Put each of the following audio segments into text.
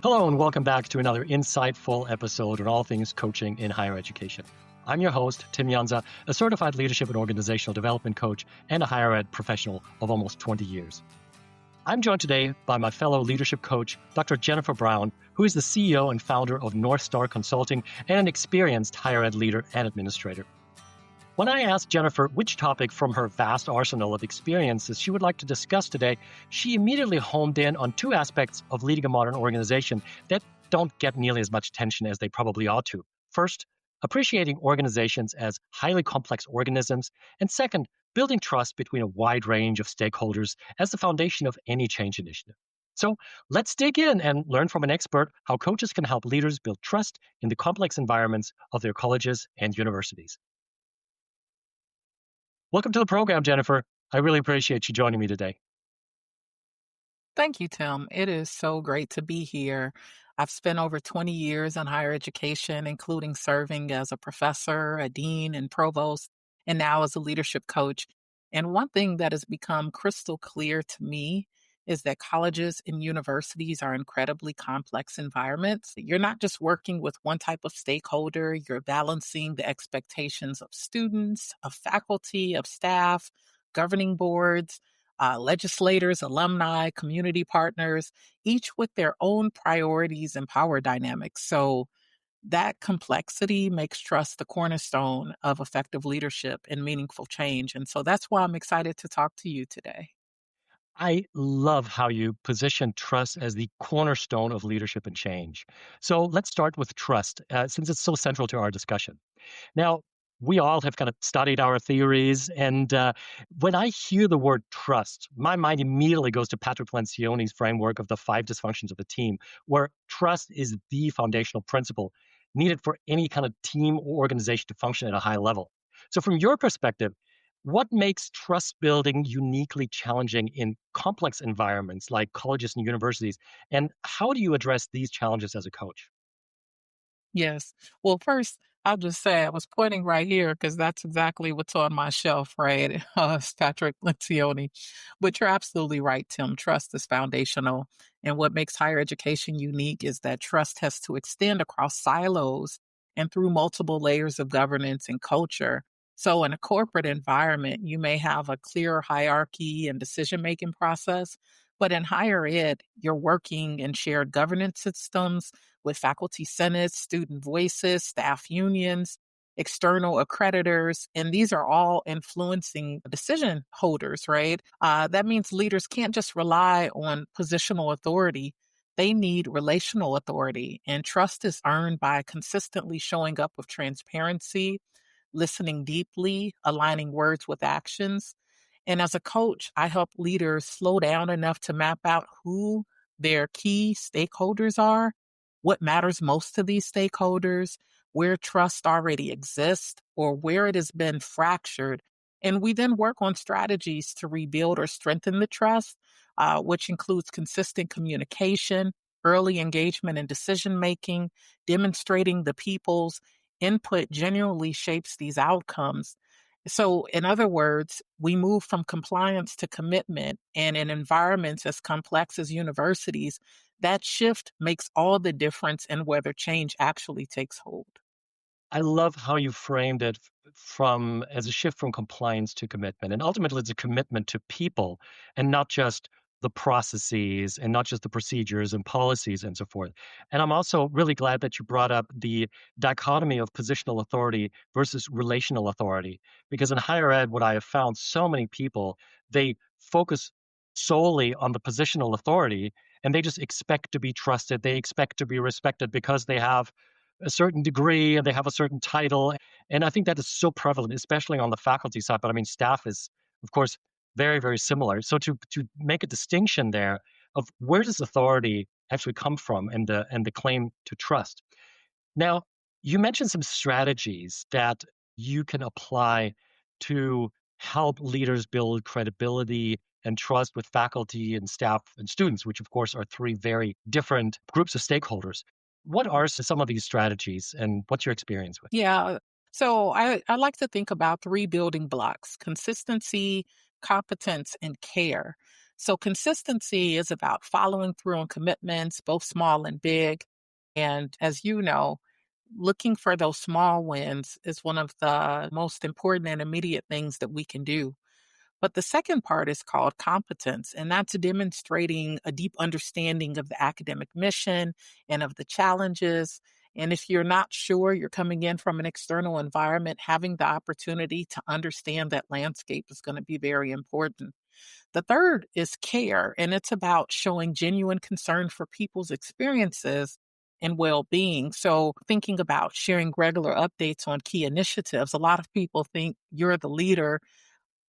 Hello, and welcome back to another insightful episode on all things coaching in higher education. I'm your host, Tim Jansa, a certified leadership and organizational development coach and a higher ed professional of almost 20 years. I'm joined today by my fellow leadership coach, Dr. Jennifer Brown, who is the CEO and founder of North Star Consulting and an experienced higher ed leader and administrator. When I asked Jennifer which topic from her vast arsenal of experiences she would like to discuss today, she immediately homed in on two aspects of leading a modern organization that don't get nearly as much attention as they probably ought to. First, appreciating organizations as highly complex organisms, and second, building trust between a wide range of stakeholders as the foundation of any change initiative. So let's dig in and learn from an expert how coaches can help leaders build trust in the complex environments of their colleges and universities. Welcome to the program, Jennifer. I really appreciate you joining me today. Thank you, Tim. It is so great to be here. I've spent over 20 years in higher education, including serving as a professor, a dean, and provost, and now as a leadership coach. And one thing that has become crystal clear to me is that colleges and universities are incredibly complex environments. You're not just working with one type of stakeholder, you're balancing the expectations of students, of faculty, of staff, governing boards, legislators, alumni, community partners, each with their own priorities and power dynamics. So that complexity makes trust the cornerstone of effective leadership and meaningful change. And so that's why I'm excited to talk to you today. I love how you position trust as the cornerstone of leadership and change. So let's start with trust, since it's so central to our discussion. Now, we all have kind of studied our theories, and when I hear the word trust, my mind immediately goes to Patrick Lencioni's framework of the five dysfunctions of the team, where trust is the foundational principle needed for any kind of team or organization to function at a high level. So, from your perspective, what makes trust building uniquely challenging in complex environments like colleges and universities? And how do you address these challenges as a coach? Yes. Well, first, I'll just say I was pointing right here because that's exactly what's on my shelf, right? It's Patrick Lencioni. But you're absolutely right, Tim. Trust is foundational. And what makes higher education unique is that trust has to extend across silos and through multiple layers of governance and culture. So, in a corporate environment, you may have a clear hierarchy and decision making process. But in higher ed, you're working in shared governance systems with faculty senates, student voices, staff unions, external accreditors, and these are all influencing decision holders, right? That means leaders can't just rely on positional authority. They need relational authority, and trust is earned by consistently showing up with transparency, listening deeply, aligning words with actions. And as a coach, I help leaders slow down enough to map out who their key stakeholders are, what matters most to these stakeholders, where trust already exists, or where it has been fractured. And we then work on strategies to rebuild or strengthen the trust, which includes consistent communication, early engagement in decision making, demonstrating the people's input genuinely shapes these outcomes. So, in other words, we move from compliance to commitment, and in environments as complex as universities, that shift makes all the difference in whether change actually takes hold. I love how you framed it from as a shift from compliance to commitment. And ultimately, it's a commitment to people and not just the processes and not just the procedures and policies and so forth. And I'm also really glad that you brought up the dichotomy of positional authority versus relational authority. Because in higher ed, what I have found so many people, they focus solely on the positional authority and they just expect to be trusted. They expect to be respected because they have a certain degree and they have a certain title. And I think that is so prevalent, especially on the faculty side. But I mean, staff is, of course, very, very similar. So to make a distinction there of where does authority actually come from and the claim to trust. Now, you mentioned some strategies that you can apply to help leaders build credibility and trust with faculty and staff and students, which of course are three very different groups of stakeholders. What are some of these strategies and what's your experience with? Yeah. So I like to think about three building blocks: consistency, competence, and care. So, consistency is about following through on commitments, both small and big. And as you know, looking for those small wins is one of the most important and immediate things that we can do. But the second part is called competence, and that's demonstrating a deep understanding of the academic mission and of the challenges. And if you're not sure, you're coming in from an external environment, having the opportunity to understand that landscape is going to be very important. The third is care, and it's about showing genuine concern for people's experiences and well being. So, thinking about sharing regular updates on key initiatives, a lot of people think you're the leader,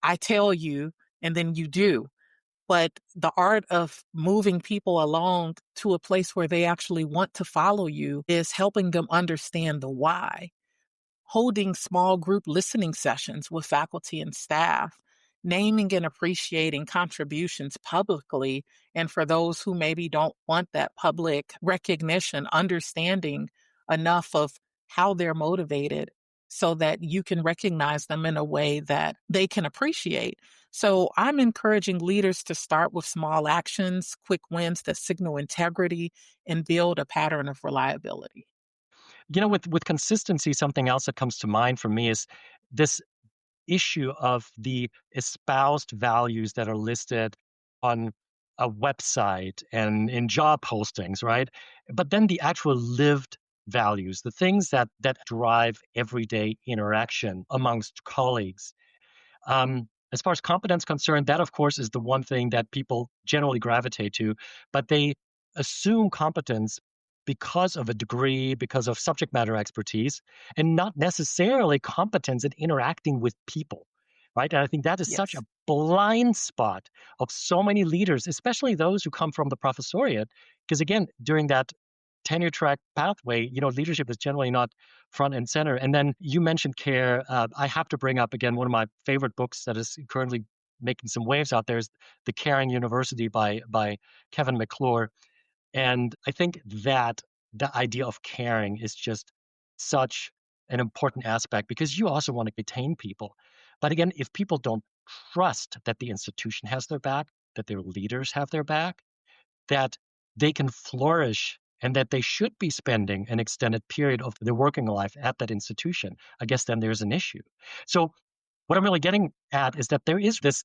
I tell you, and then you do. But the art of moving people along to a place where they actually want to follow you is helping them understand the why, holding small group listening sessions with faculty and staff, naming and appreciating contributions publicly. And for those who maybe don't want that public recognition, understanding enough of how they're motivated so that you can recognize them in a way that they can appreciate. So I'm encouraging leaders to start with small actions, quick wins that signal integrity and build a pattern of reliability. With consistency, something else that comes to mind for me is this issue of the espoused values that are listed on a website and in job postings, right? But then the actual lived values, the things that drive everyday interaction amongst colleagues. As far as competence concerned, that of course is the one thing that people generally gravitate to, but they assume competence because of a degree, because of subject matter expertise, and not necessarily competence in interacting with people, right? And I think that is such a Yes. blind spot of so many leaders, especially those who come from the professoriate, because again, during that tenure track pathway, leadership is generally not front and center. And then you mentioned care. I have to bring up again one of my favorite books that is currently making some waves out there is The Caring University by Kevin McClure. And I think that the idea of caring is just such an important aspect because you also want to retain people. But again, if people don't trust that the institution has their back, that their leaders have their back, that they can flourish and that they should be spending an extended period of their working life at that institution, I guess then there's an issue. So what I'm really getting at is that there is this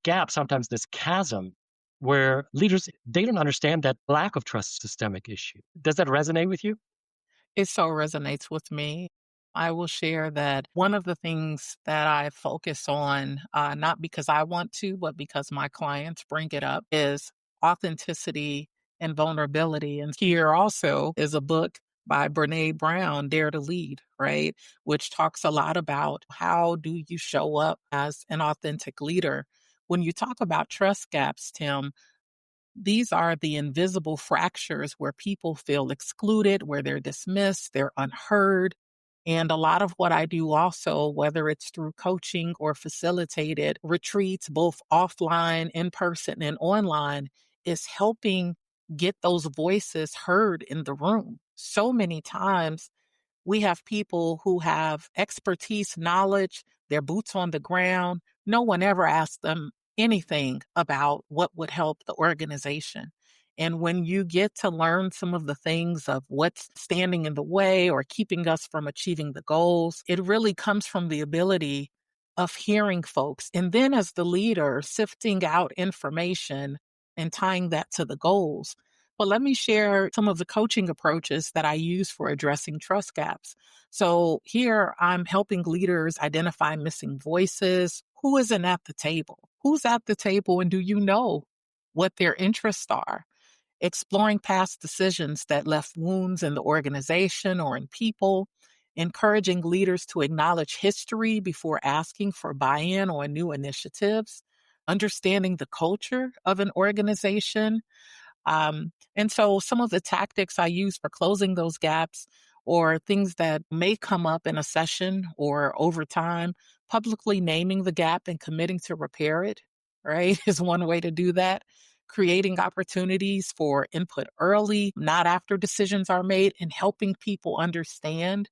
gap, sometimes this chasm, where leaders they don't understand that lack of trust systemic issue. Does that resonate with you? It so resonates with me. I will share that one of the things that I focus on, not because I want to, but because my clients bring it up, is authenticity and vulnerability. And here also is a book by Brene Brown, Dare to Lead, right? Which talks a lot about how do you show up as an authentic leader. When you talk about trust gaps, Tim, these are the invisible fractures where people feel excluded, where they're dismissed, they're unheard. And a lot of what I do also, whether it's through coaching or facilitated retreats, both offline, in person, and online, is helping get those voices heard in the room. So many times we have people who have expertise, knowledge, their boots on the ground. No one ever asked them anything about what would help the organization. And when you get to learn some of the things of what's standing in the way or keeping us from achieving the goals, it really comes from the ability of hearing folks. And then as the leader, sifting out information and tying that to the goals. But let me share some of the coaching approaches that I use for addressing trust gaps. So here I'm helping leaders identify missing voices. Who isn't at the table? Who's at the table and do you know what their interests are? Exploring past decisions that left wounds in the organization or in people, encouraging leaders to acknowledge history before asking for buy in on new initiatives, understanding the culture of an organization, and so some of the tactics I use for closing those gaps or things that may come up in a session or over time, publicly naming the gap and committing to repair it, right, is one way to do that. Creating opportunities for input early, not after decisions are made, and helping people understand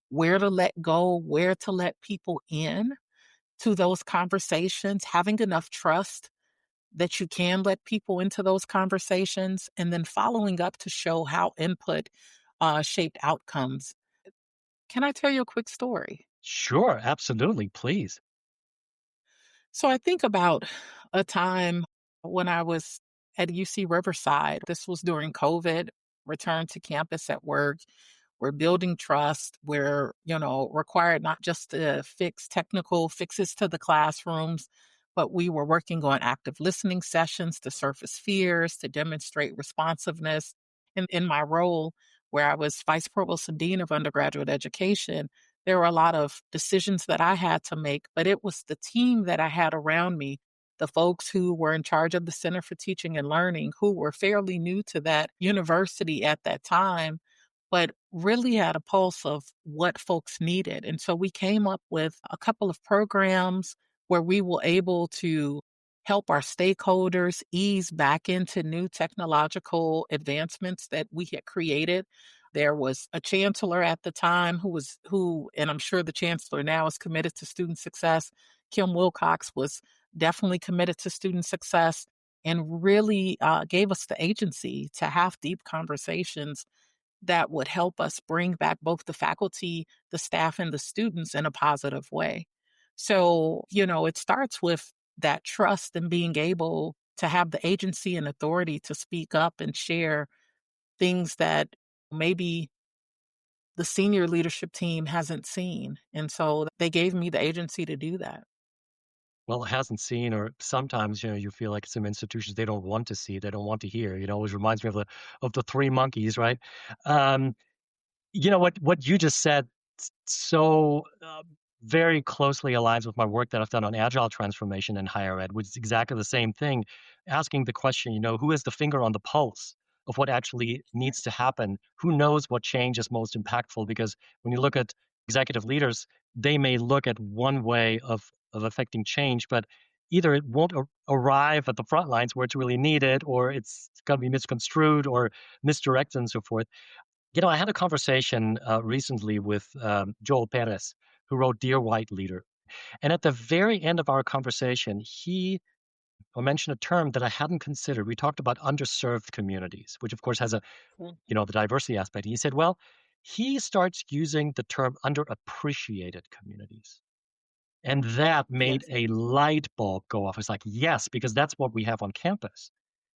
where to let go, where to let people in to those conversations, having enough trust that you can let people into those conversations, and then following up to show how input shaped outcomes. Can I tell you a quick story? Sure, absolutely, please. So I think about a time when I was at UC Riverside. This was during COVID, returned to campus at work. We're building trust. We're, required not just to fix technical fixes to the classrooms, but we were working on active listening sessions to surface fears, to demonstrate responsiveness. In my role, where I was vice provost and dean of undergraduate education, there were a lot of decisions that I had to make, but it was the team that I had around me, the folks who were in charge of the Center for Teaching and Learning, who were fairly new to that university at that time, but really had a pulse of what folks needed. And so we came up with a couple of programs where we were able to help our stakeholders ease back into new technological advancements that we had created. There was a chancellor at the time and I'm sure the chancellor now is committed to student success. Kim Wilcox was definitely committed to student success and really gave us the agency to have deep conversations that would help us bring back both the faculty, the staff, and the students in a positive way. So, it starts with that trust and being able to have the agency and authority to speak up and share things that maybe the senior leadership team hasn't seen. And so they gave me the agency to do that. Well, it hasn't seen, or sometimes, you feel like some institutions they don't want to see, they don't want to hear. It always reminds me of the three monkeys, right? Um, what you just said so very closely aligns with my work that I've done on agile transformation in higher ed, which is exactly the same thing. Asking the question, who has the finger on the pulse of what actually needs to happen? Who knows what change is most impactful? Because when you look at executive leaders, they may look at one way of affecting change, but either it won't arrive at the front lines where it's really needed, or it's going to be misconstrued or misdirected and so forth. I had a conversation recently with Joel Perez, who wrote Dear White Leader. And at the very end of our conversation, he mentioned a term that I hadn't considered. We talked about underserved communities, which of course has Mm. the diversity aspect. He said, well, he starts using the term underappreciated communities. And that made Yes. a light bulb go off. It's like, yes, because that's what we have on campus.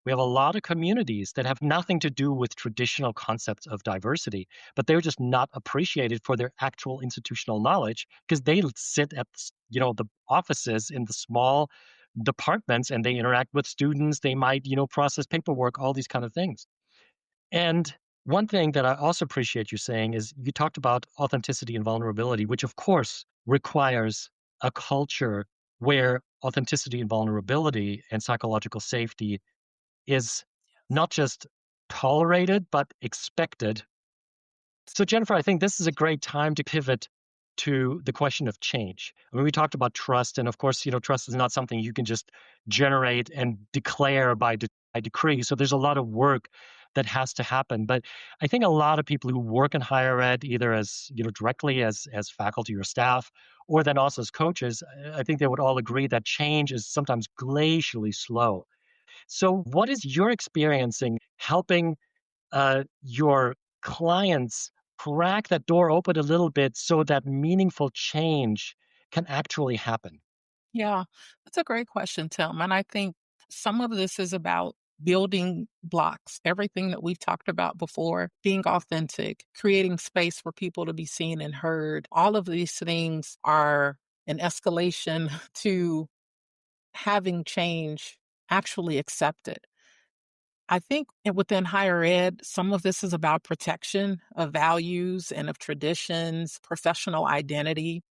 We have a lot of communities that have nothing to do with traditional concepts of diversity, but they're just not appreciated for their actual institutional knowledge because they sit at the offices in the small departments and they interact with students. They might process paperwork, all these kind of things. And one thing that I also appreciate you saying is you talked about authenticity and vulnerability, which of course requires a culture where authenticity and vulnerability and psychological safety is not just tolerated, but expected. So, Jennifer, I think this is a great time to pivot to the question of change. I mean, we talked about trust, and of course, trust is not something you can just generate and declare by decree. So, there's a lot of work that has to happen. But I think a lot of people who work in higher ed, either as directly as faculty or staff, or then also as coaches, I think they would all agree that change is sometimes glacially slow. So, what is your experiencing helping your clients crack that door open a little bit so that meaningful change can actually happen? Yeah, that's a great question, Tim. And I think some of this is about building blocks, everything that we've talked about before, being authentic, creating space for people to be seen and heard. All of these things are an escalation to having change actually accepted. I think within higher ed, some of this is about protection of values and of traditions, professional identity.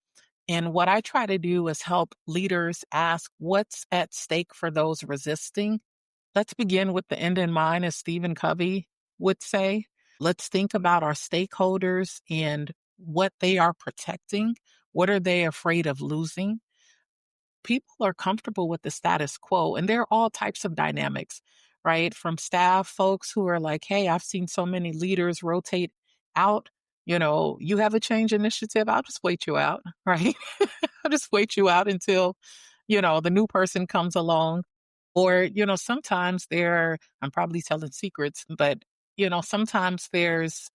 And what I try to do is help leaders ask what's at stake for those resisting. Let's begin with the end in mind, as Stephen Covey would say. Let's think about our stakeholders and what they are protecting. What are they afraid of losing? People are comfortable with the status quo, and there are all types of dynamics, right? From staff folks who are like, hey, I've seen so many leaders rotate out. You have a change initiative. I'll just wait you out, right? I'll just wait you out until, the new person comes along. Or, sometimes I'm probably telling secrets, but, sometimes there's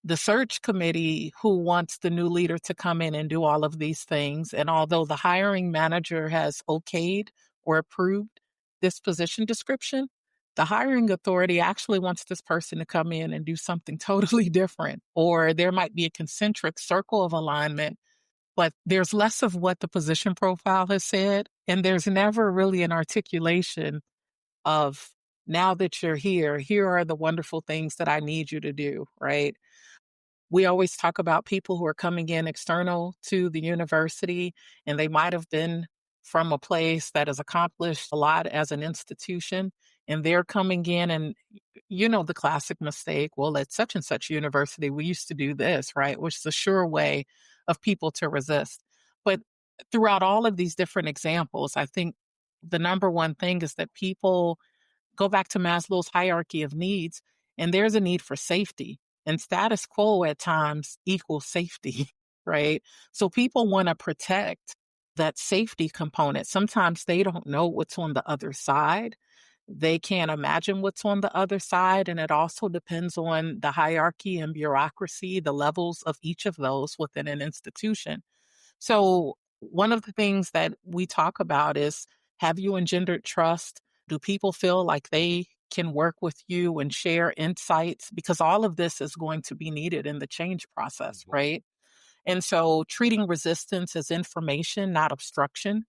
the search committee who wants the new leader to come in and do all of these things. And although the hiring manager has okayed or approved this position description, the hiring authority actually wants this person to come in and do something totally different. Or there might be a concentric circle of alignment, but there's less of what the position profile has said. And there's never really an articulation of, now that you're here are the wonderful things that I need you to do, right? We always talk about people who are coming in external to the university, and they might have been from a place that has accomplished a lot as an institution, and they're coming in and the classic mistake, well, at such and such university, we used to do this, right? Which is a sure way of people to resist. But throughout all of these different examples, I think the number one thing is that people go back to Maslow's hierarchy of needs, and there's a need for safety. And status quo at times equals safety, right? So people want to protect that safety component. Sometimes they don't know what's on the other side. They can't imagine what's on the other side. And it also depends on the hierarchy and bureaucracy, the levels of each of those within an institution. So, one of the things that we talk about is, have you engendered trust? Do people feel like they can work with you and share insights? Because all of this is going to be needed in the change process, Mhm. right? And so, treating resistance as information, not obstruction,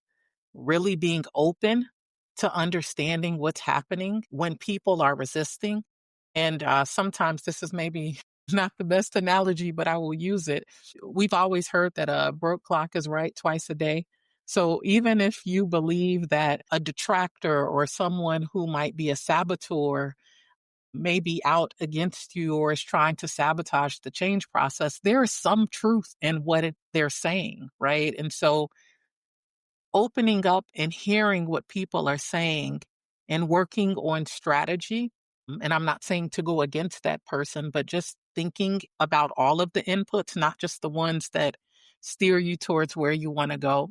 really being open to understanding what's happening when people are resisting. And sometimes this is maybe not the best analogy, but I will use it. We've always heard that a broke clock is right twice a day. So even if you believe that a detractor or someone who might be a saboteur may be out against you or is trying to sabotage the change process, there is some truth in what they're saying, right? And so opening up and hearing what people are saying and working on strategy. And I'm not saying to go against that person, but just thinking about all of the inputs, not just the ones that steer you towards where you want to go.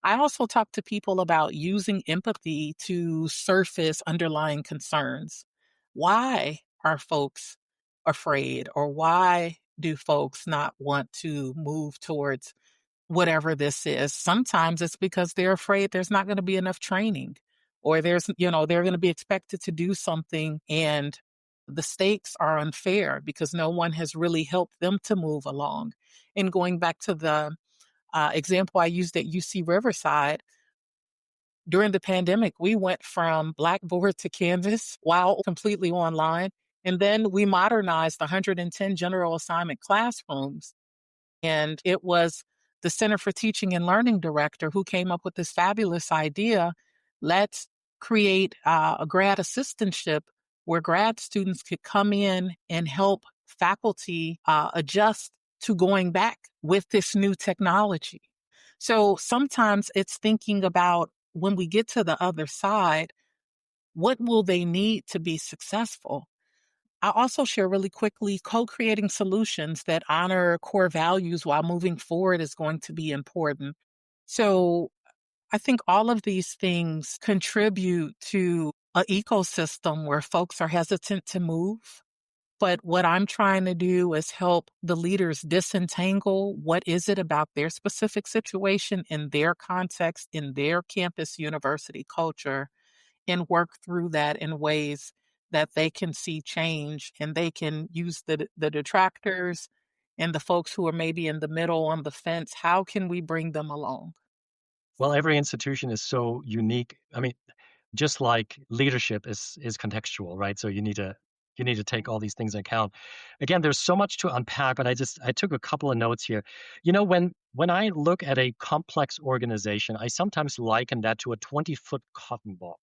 I also talk to people about using empathy to surface underlying concerns. Why are folks afraid, or why do folks not want to move towards whatever this is? Sometimes it's because they're afraid there's not going to be enough training, or they're going to be expected to do something and the stakes are unfair because no one has really helped them to move along. And going back to the example I used at UC Riverside, during the pandemic, we went from Blackboard to Canvas while completely online. And then we modernized 110 general assignment classrooms, and it was the Center for Teaching and Learning director who came up with this fabulous idea. Let's create a grad assistantship where grad students could come in and help faculty adjust to going back with this new technology. So sometimes it's thinking about, when we get to the other side, what will they need to be successful? I also share really quickly, co-creating solutions that honor core values while moving forward is going to be important. So I think all of these things contribute to an ecosystem where folks are hesitant to move. But what I'm trying to do is help the leaders disentangle what is it about their specific situation, in their context, in their campus university culture, and work through that in ways that they can see change, and they can use the detractors and the folks who are maybe in the middle on the fence. How can we bring them along? Well, every institution is so unique. I mean, just like leadership is contextual, right? So you need to take all these things into account. Again, there's so much to unpack, but I took a couple of notes here. When I look at a complex organization, I sometimes liken that to a 20-foot cotton ball,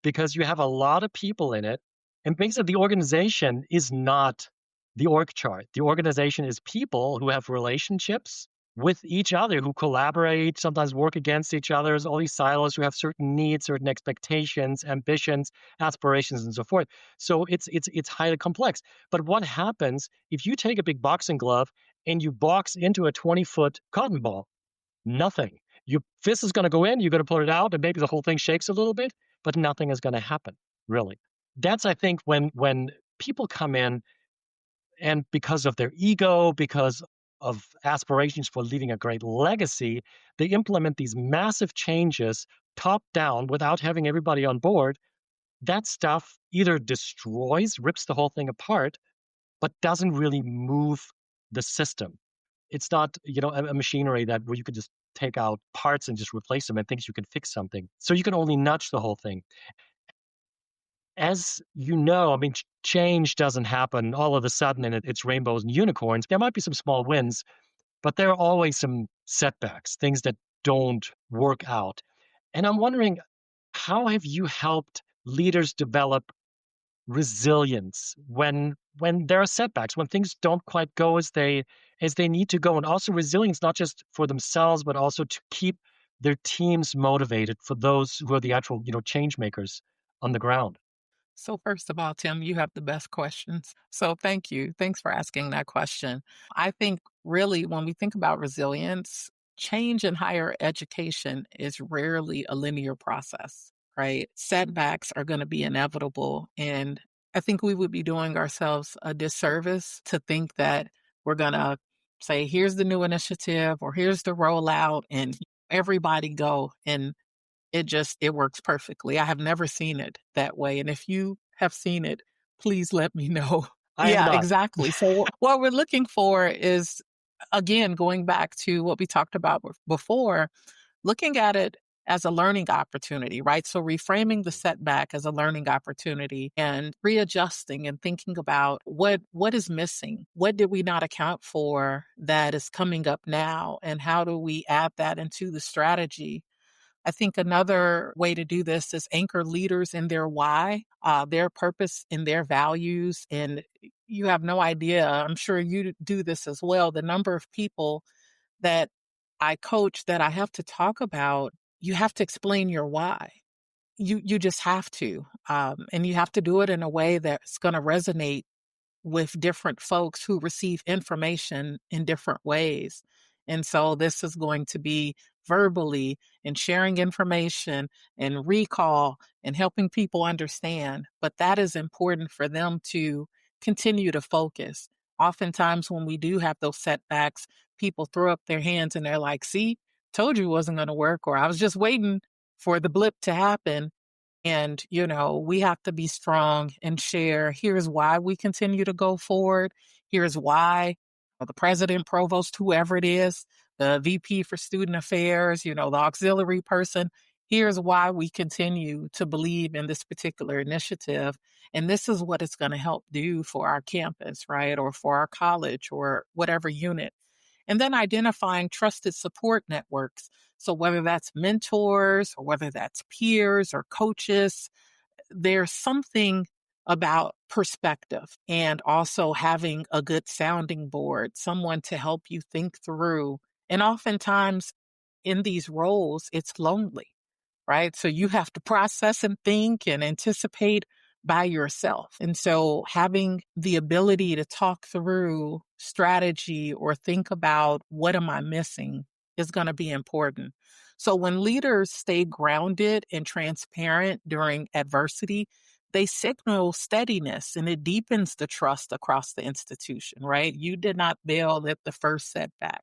because you have a lot of people in it. And basically, the organization is not the org chart. The organization is people who have relationships with each other, who collaborate, sometimes work against each other, all these silos who have certain needs, certain expectations, ambitions, aspirations, and so forth. So it's highly complex. But what happens if you take a big boxing glove and you box into a 20-foot cotton ball? Nothing. Your fist is going to go in, you're going to put it out, and maybe the whole thing shakes a little bit. but nothing is going to happen, really. That's, I think, when people come in and because of their ego, because of aspirations for leaving a great legacy, they implement these massive changes top down without having everybody on board. That stuff either destroys, rips the whole thing apart, but doesn't really move the system. It's not, a machinery that where you could just take out parts and just replace them and thinks you can fix something. So you can only nudge the whole thing. As you know, I mean, change doesn't happen all of a sudden and it's rainbows and unicorns. There might be some small wins, but there are always some setbacks, things that don't work out. And I'm wondering, how have you helped leaders develop resilience when there are setbacks, when things don't quite go as they need to go, and also resilience not just for themselves, but also to keep their teams motivated for those who are the actual, change makers on the ground. So, first of all, Tim, you have the best questions. So, thank you. Thanks for asking that question. I think really when we think about resilience, change in higher education is rarely a linear process, right? Setbacks are going to be inevitable. And I think we would be doing ourselves a disservice to think that we're going to say, here's the new initiative or here's the rollout and everybody go and it works perfectly. I have never seen it that way, and if you have seen it, please let me know. I have Yeah, not. exactly. So what we're looking for is, again, going back to what we talked about before, looking at it as a learning opportunity, right? So reframing the setback as a learning opportunity and readjusting and thinking about what is missing? What did we not account for that is coming up now? And how do we add that into the strategy? I think another way to do this is anchor leaders in their why, their purpose, and their values. And you have no idea, I'm sure you do this as well, the number of people that I coach that I have to talk about, you have to explain your why. You just have to. And you have to do it in a way that's going to resonate with different folks who receive information in different ways. And so this is going to be verbally and sharing information and recall and helping people understand. But that is important for them to continue to focus. Oftentimes, when we do have those setbacks, people throw up their hands and they're like, see, told you it wasn't going to work, or I was just waiting for the blip to happen. And, we have to be strong and share. Here's why we continue to go forward. Here's why the president, provost, whoever it is, the VP for student affairs, the auxiliary person. Here's why we continue to believe in this particular initiative. And this is what it's going to help do for our campus, right? Or for our college or whatever unit. And then identifying trusted support networks. So whether that's mentors or whether that's peers or coaches, there's something about perspective and also having a good sounding board, someone to help you think through. And oftentimes in these roles, it's lonely, right? So you have to process and think and anticipate by yourself. And so having the ability to talk through strategy or think about what am I missing is going to be important. So when leaders stay grounded and transparent during adversity, they signal steadiness and it deepens the trust across the institution, right? You did not bail at the first setback.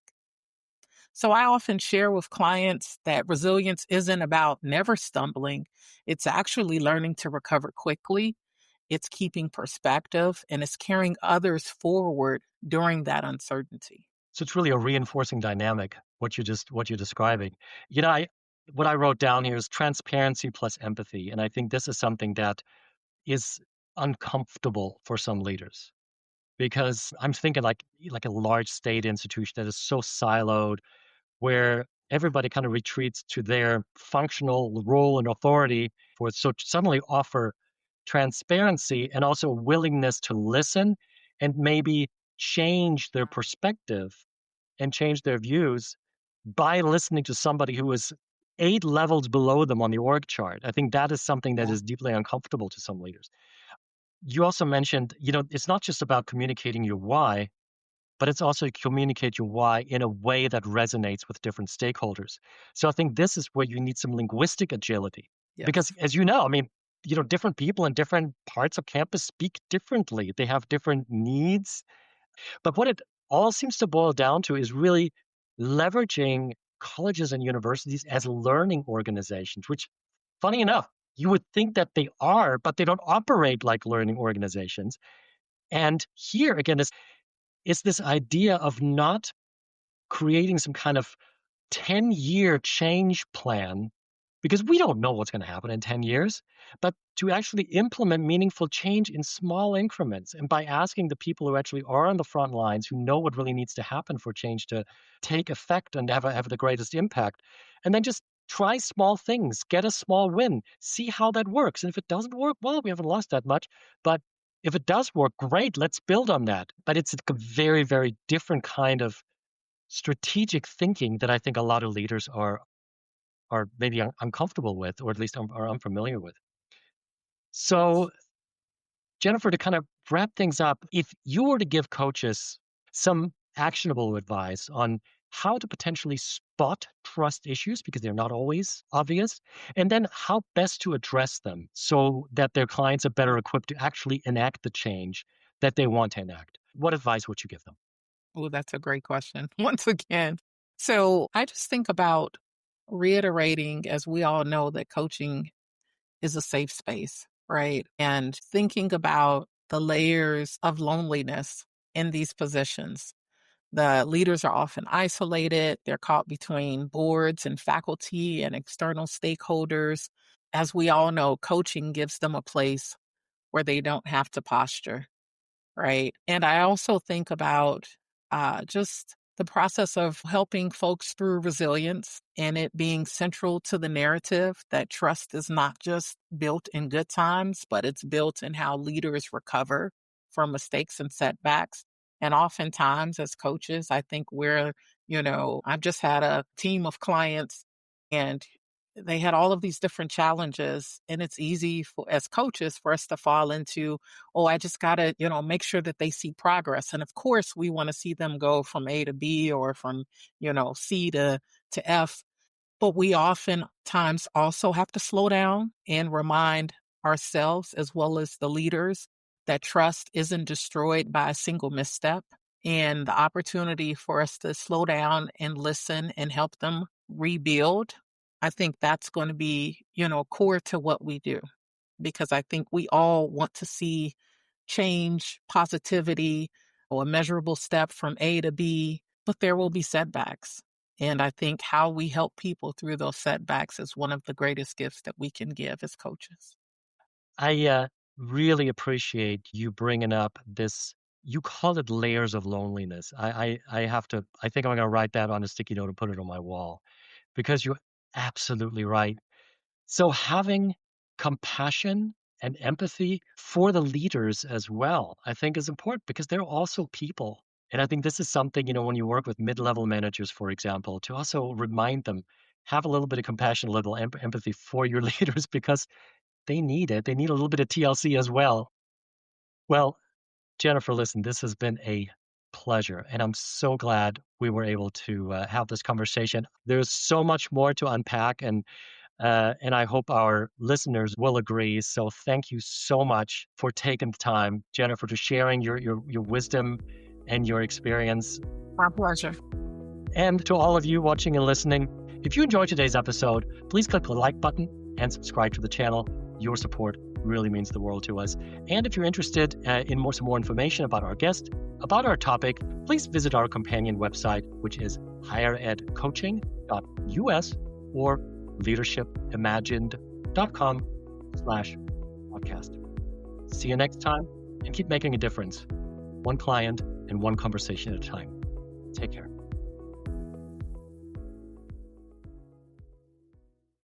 So I often share with clients that resilience isn't about never stumbling. It's actually learning to recover quickly. It's keeping perspective and it's carrying others forward during that uncertainty. So it's really a reinforcing dynamic, what you're describing. What I wrote down here is transparency plus empathy. And I think this is something that is uncomfortable for some leaders because I'm thinking like a large state institution that is so siloed where everybody kind of retreats to their functional role and authority for so to suddenly offer transparency and also willingness to listen and maybe change their perspective and change their views by listening to somebody who is 8 levels below them on the org chart. I think that is something that Yeah. is deeply uncomfortable to some leaders. You also mentioned, it's not just about communicating your why, but it's also communicate your why in a way that resonates with different stakeholders. So I think this is where you need some linguistic agility. Because Yes. as you know, I mean, different people in different parts of campus speak differently. They have different needs. But what it all seems to boil down to is really leveraging colleges and universities as learning organizations, which, funny enough, you would think that they are, but they don't operate like learning organizations. And here again is this idea of not creating some kind of 10-year change plan because we don't know what's going to happen in 10 years, but to actually implement meaningful change in small increments. And by asking the people who actually are on the front lines, who know what really needs to happen for change to take effect and have the greatest impact, and then just try small things, get a small win, see how that works. And if it doesn't work, well, we haven't lost that much. But if it does work, great, let's build on that. But it's a very, very different kind of strategic thinking that I think a lot of leaders are maybe uncomfortable with, or at least are unfamiliar with. So, Yes. Jennifer, to kind of wrap things up, if you were to give coaches some actionable advice on how to potentially spot trust issues because they're not always obvious, and then how best to address them so that their clients are better equipped to actually enact the change that they want to enact, what advice would you give them? Oh, that's a great question. Once again. So I just think about reiterating, as we all know, that coaching is a safe space, right? And thinking about the layers of loneliness in these positions. The leaders are often isolated, they're caught between boards and faculty and external stakeholders. As we all know, coaching gives them a place where they don't have to posture. Right. And I also think about just the process of helping folks through resilience and it being central to the narrative that trust is not just built in good times, but it's built in how leaders recover from mistakes and setbacks. And oftentimes, as coaches, I think I've just had a team of clients and they had all of these different challenges. And it's easy for, as coaches, for us to fall into, oh, I just got to, make sure that they see progress. And of course, we want to see them go from A to B or from, C to F. But we oftentimes also have to slow down and remind ourselves, as well as the leaders, that trust isn't destroyed by a single misstep. And the opportunity for us to slow down and listen and help them rebuild, I think that's going to be, core to what we do. Because I think we all want to see change, positivity, or a measurable step from A to B, but there will be setbacks. And I think how we help people through those setbacks is one of the greatest gifts that we can give as coaches. I really appreciate you bringing up this. You call it layers of loneliness. I have to. I think I'm going to write that on a sticky note and put it on my wall because you're absolutely right. So having compassion and empathy for the leaders as well, I think is important because they're also people. And I think this is something, when you work with mid-level managers, for example, to also remind them, have a little bit of compassion, a little empathy for your leaders because they need it. They need a little bit of TLC as well. Well, Jennifer, listen, this has been a pleasure, and I'm so glad we were able to have this conversation. There's so much more to unpack, and I hope our listeners will agree. So thank you so much for taking the time, Jennifer, to sharing your wisdom and your experience. My pleasure. And to all of you watching and listening, if you enjoyed today's episode, please click the like button and subscribe to the channel. Your support really means the world to us. And if you're interested in some more information about our guest, about our topic, please visit our companion website, which is higheredcoaching.us or leadershipimagined.com/podcast. See you next time and keep making a difference, one client and one conversation at a time. Take care.